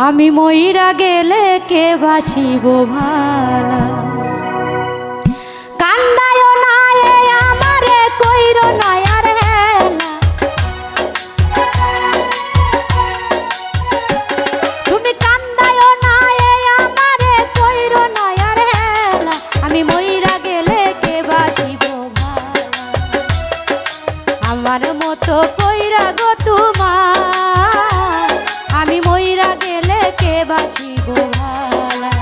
আমি মইরা গেলে কে বাসিব ভালা কান্দায় না এ আমারে কইর নয়ার হেলা তুমি কান্দায় না এ আমারে কইর নয়ার হেলা আমি মইরা গেলে কে বাসিব ভালা আমার মতো কইরা গো তোমার আমি মইরা গেলে কে বাসিব ভালা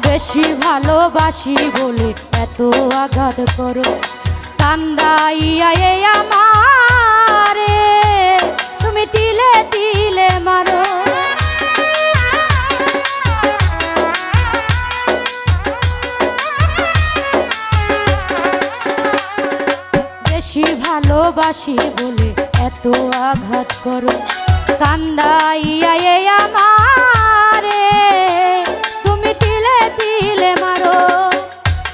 বেশি ভালোবাসি বলে এত আঘাত করো কান্দাইয়া এ আমারে তুমি তিলে তিলে মারো বেশি ভালোবাসি বলে এত আঘাত করো কান্দাইয়া এ আমারে তুমি তিলে তিলে মারো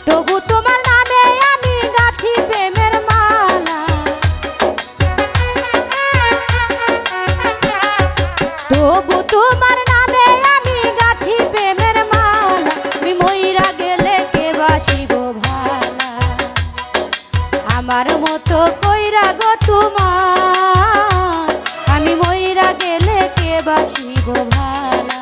তবু তোমার নামে আমি গাঁথি প্রেমের মালা তবু তোমার নামে আমি গাঁথি প্রেমের মালা আমি মইরা গেলে কে বাসিব ভালা আমার মতো কইরা গো তোমার আমি মইরা গেলে কে বাসিব ভালা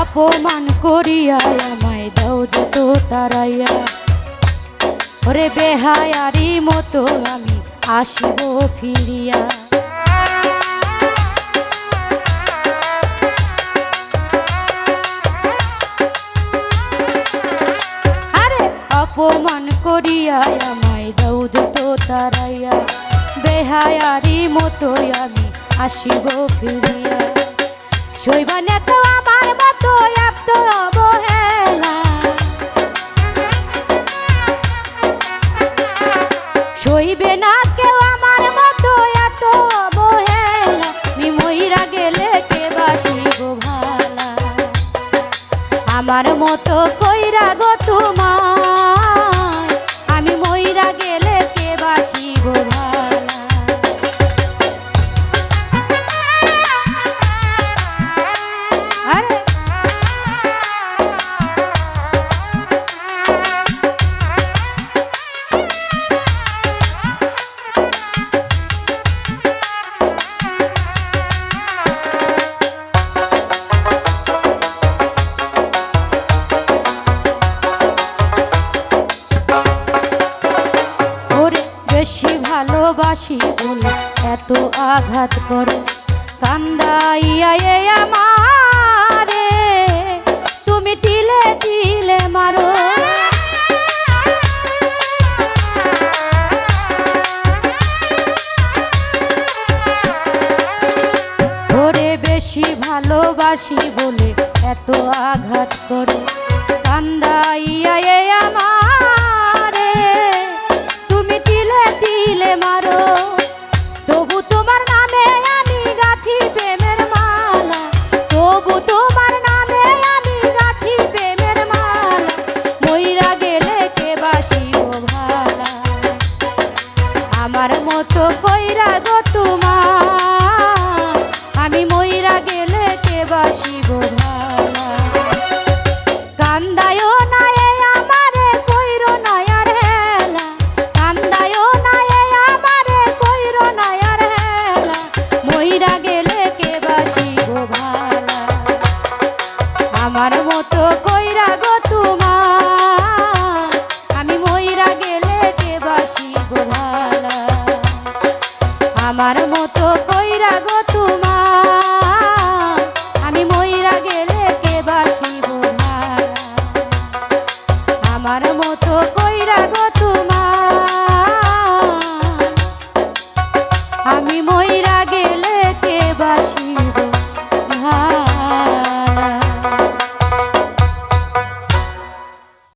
অপমান করিয়া আমায় দাও যত তারাইয়া ওরে বেহায়ারি মতো আমি আসিব ফিরিয়া আরে অপমান করিয়া আমায় দাও যত তারাইয়া বেহায়ারি মতো আমি আসিব ফিরিয়া শৈবা না তো আমার মতো এত অবহেলা শৈবে না কেউ আমার মতো এত অবহেলা আমি মইরা গেলে কে বাসিব ভালা আমার মতো কইরা গো তোমার আমি মইরা গেলে কে বাসিব ভালা বেশি ভালোবাসি বলে এত আঘাত করো কান্দাইয়া এ আমারে তুমি তিলে তিলে মারো ওরে বেশি ভালোবাসি বলে এত আঘাত করো কান্দাইয়া এ আমারে তুমি তিলে তিলে মারো তবু তোমার নামে আমি গাঁথি প্রেমের মালা তবু তোমার নামে আমি গাঁথি প্রেমের মালা মইরা গেলে কে বাসিব ভালা আমার মতো কইরা গো তোমার আমি মইরা গেলে কে বাসিব ভালা